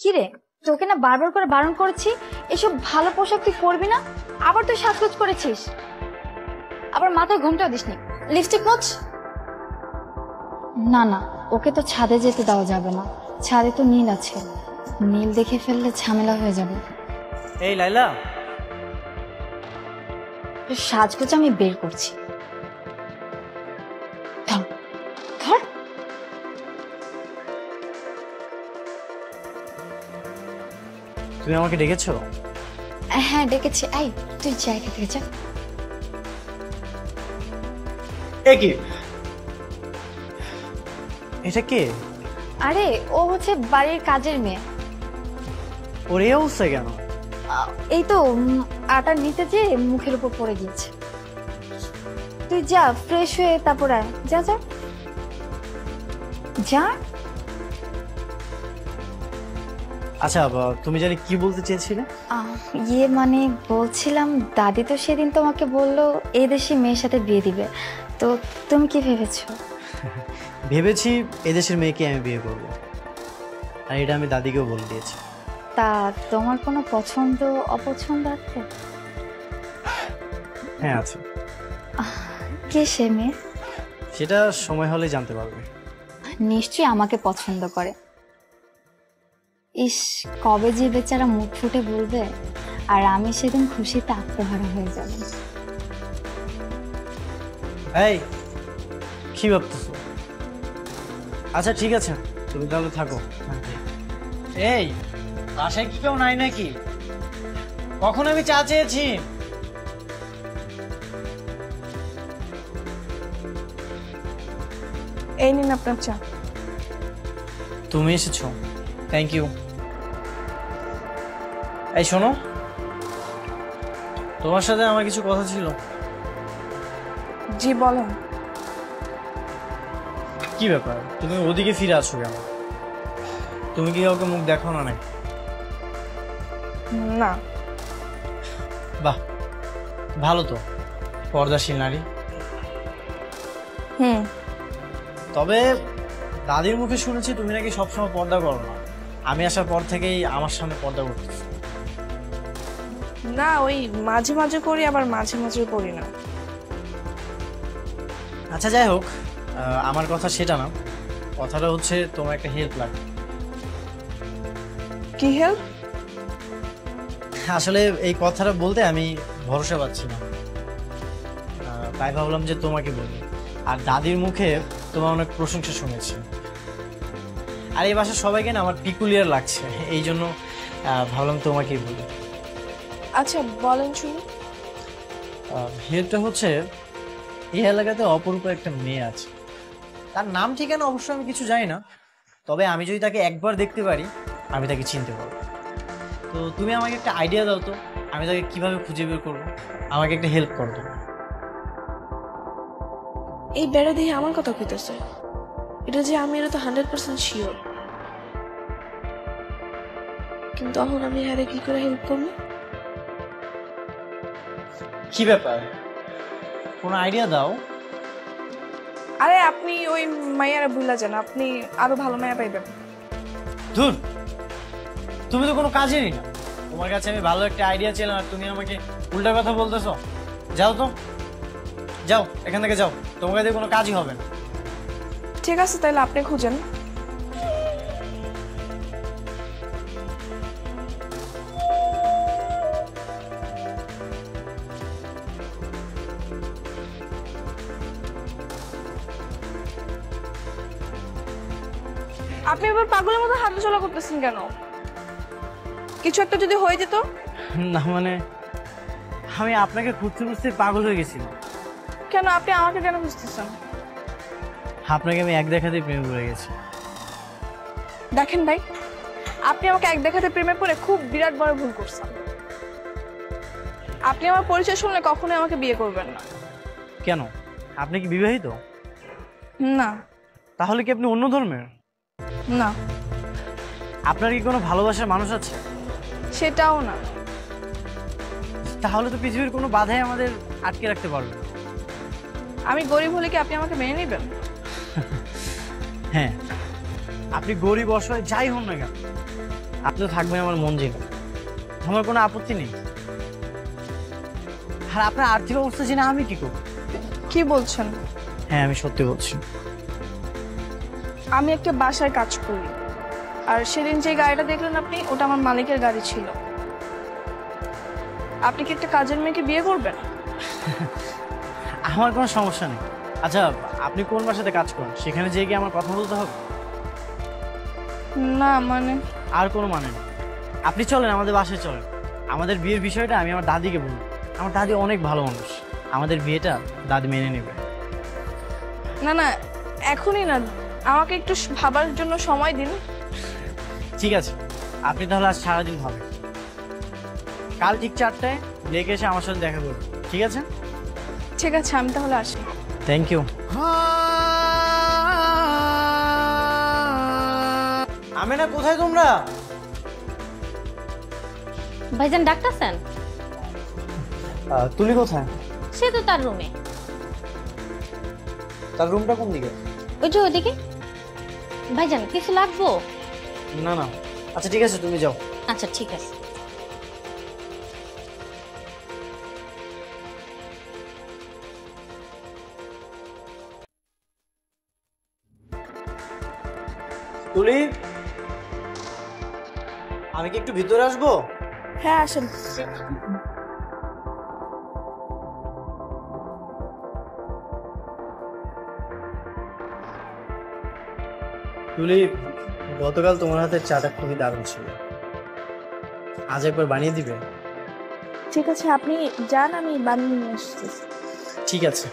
কি রে, তোকে না বারবার করে বারণ করেছি এসব ভালো পোশাক তুই পরবি না, আবার তুই সাজগোজ করেছিস, আবার মাথায় ঘুমটাও দিসনি। লিপস্টিক মোছ। না না, ওকে তো ছাদে যেতে দেওয়া যাবে না, ছাদে তো নীল আছে, নীল দেখে ফেললে ঝামেলা হয়ে যাবে। এই লাইলা, সাজগোজ আমি বের করছি। ধর। তুমি আমাকে ডেকেছো? হ্যাঁ ডেকেছি, আই তুই জায়গা থেকে যা। কি এটা কে? আরে ও হচ্ছে বাড়ির কাজের মেয়ে। ওর এই অবস্থা কেন? এই তো আটা নিতে যে মুখের উপর পড়ে গিয়েছে। তুই যা ফ্রেশ হয়ে তারপর আয়, যা যা যা। আচ্ছা তুমি জানি কি বলতে চেয়েছিলে? ইয়ে মানে বলছিলাম, দাদি তো সেদিন তোমাকে বললো এই দেশি মেয়ের সাথে বিয়ে দিবে, তো তুমি কি ভেবেছো? ভেবেছি এদেশের মেয়েকে আমি বিয়ে করবো, আর এটা আমি দাদিকেও বলে দিয়েছি। তা তোমার কোনো পছন্দ অপছন্দ আছে? হ্যাঁ আছে। কে সে মেয়ে? সেটা সময় হলে জানতে পারবে। নিশ্চয়ই আমাকে পছন্দ করে। ইস, কবে যে বেচারা মুখ ফুটে বলবে, আর আমি সেদিন খুশিতে আত্মহারা হয়ে যাব। এই কি ভাবতেছো? আচ্ছা ঠিক আছে, তুমি তাহলে থাকো। এই বাসায় কি কেউ নাই নাকি? কখন আমি চা চেয়েছি? এই নিন আপনার চা। তুমি এসেছো, থ্যাংক ইউ। এই শোনো, তোমার সাথে আমার কিছু কথা ছিল। জি বলেন। কি ব্যাপার, তুমি ওদিকে ফিরে আসো কেন? তুমি কি কাউকে মুখ দেখো না নাকি? না। বাহ, ভালো তো, পর্দাশীল নারী। তবে দাদির মুখে শুনেছি তুমি নাকি সবসময় পর্দা করো না। আমি আসার পর থেকেই আমার সামনে পর্দা করতেছি। না, ওই মাঝে মাঝে করি, আবার মাঝে মাঝে করি না। আচ্ছা যাই হোক, আমার কথা সেটা না, কথাটা হচ্ছে তোমার একটা হেল্প লাগবে। কি হেল্প? আসলে এই কথাটা বলতে আমি ভরসা পাচ্ছি না, তাই ভাবলাম যে তোমাকে বলি। আর দাদির মুখে তোমার অনেক প্রশংসা শুনেছি, আর এই বাসার সবাইকে না আমার পিকুলিয়ার লাগছে, এই জন্য ভাবলাম তোমাকেই বলি। আচ্ছা বলেন শুনি। হেল্পটা হচ্ছে, এই এলাকাতে অপরূপ একটা মেয়ে আছে, তার নাম ঠিকানা অবশ্য আমি কিছু জানি না, তবে আমি যদি তাকে একবার দেখতে পারি আমি তাকে চিনতে পারবো। তো তুমি আমাকে একটা আইডিয়া দাও তো, আমি তাকে কিভাবে খুঁজে বের করবো, আমাকে একটা হেল্প করো তুমি। এই বেড়া দিয়ে আমার কথা কইতেছে, এটা যে আমি, এটা তো 100% শিওর, কিন্তু তখন আমি হ্যারে কি করে হেল্প করবো? কি ব্যাপার, কোনো আইডিয়া দাও। আরে আপনি ওই মাইয়ারা ভুলা যান, আপনি আরো ভালো মাইয়া পাইবেন। ধুর, তুমি তো কোনো কাজেরই না, তোমার কাছে আমি ভালো একটা আইডিয়া ছিলাম আর তুমি আমাকে উল্টা কথা বলতেছো। যাও তো, যাও এখান থেকে যাও, তোমার কাছে কোনো কাজই হবে না। ঠিক আছে তাহলে আপনি খুঁজেন। আপনি এবার পাগলের মতো হাঁটাচলা করতেছেন কেন? কিছু একটা যদি হয়ে যেত? না মানে আমি আপনাকে খুঁজতে খুঁজতে পাগল হয়ে গেছিলাম। কেন আপনি আমাকে কেন খুঁজতেছেন? আপনাকে আমি এক দেখাতেই প্রেমে পড়ে গেছি। দেখেন ভাই, আপনি আমাকে এক দেখাতে প্রেমে পড়ে খুব বিরাট বড় ভুল করছেন। আপনি আমার পরিচয় শুনলে কখনোই আমাকে বিয়ে করবেন না। কেন, আপনি কি বিবাহিত? না। তাহলে কি আপনি অন্য ধর্মের? না। আপনার কি কোনো ভালোবাসার মানুষ আছে? সেটাও না। তাহলে তো পৃথিবীর কোনো বাধাই আমাদের আটকে রাখতে পারবে না। আমি গরিব হলে কি আপনি আমাকে মেনে নেবেন? হ্যাঁ, আপনি গরিব অসহায় যাই হন না কেন, আপনি তো থাকবেন আমার মন জেনে, আমার কোনো আপত্তি নেই। আর আপনার আর্থিক অবস্থা জেনে আমি কি করব? কি বলছেন? হ্যাঁ, আমি সত্যি বলছি। আমি একটা বাসায় কাজ করি, আর সেদিন যে গাড়িটা দেখলেন আপনি, ওটা আমার মালিকের গাড়ি ছিল। আপনি কি একটা কাজের মেয়েকে বিয়ে করবেন? আমার কোনো সমস্যা নেই। আচ্ছা, আপনি কোন বাসাতে কাজ করেন? সেখানে যেয়ে কি আমার কথা বলতে হবে? না মানে, আর কোনো মানে নেই। আপনি চলেন, আমাদের বাসায় চলেন। আমাদের বিয়ের বিষয়টা আমি আমার দাদিকে বলবো। আমার দাদি অনেক ভালো মানুষ, আমাদের বিয়েটা দাদি মেনে নেবে। না না, এখনই না, আমাকে একটু ভাবার জন্য সময় দিন। ঠিক আছে, আপনি তাহলে আজ সারাদিন ভাবেন। কাল ঠিক 4টায় লেকে এসে আমার সাথে দেখা করবেন, ঠিক আছে? ঠিক আছে, আমি তাহলে আসি। Thank you. আমেনা, কোথায় তোমরা? ভাইজান ডাকতেছেন? তুলি কোথায়? সে তো তার রুমে। তার রুমটা কোন দিকে? ওই যে ওইদিকে। ভাইজান কিছু লাগবো? না না, আচ্ছা ঠিক আছে, তুমি যাও। আচ্ছা ঠিক আছে। তুলি, আমি কি একটু ভিতরে আসবো? হ্যাঁ আসেন। তুলি, গতকাল তোমার হাতের চাটা খুবই দারুণ ছিল। আজ একবার বানিয়ে দিবে? ঠিক আছে, আপনি যান, আমি বানিয়ে নিয়ে আসছি। ঠিক আছে।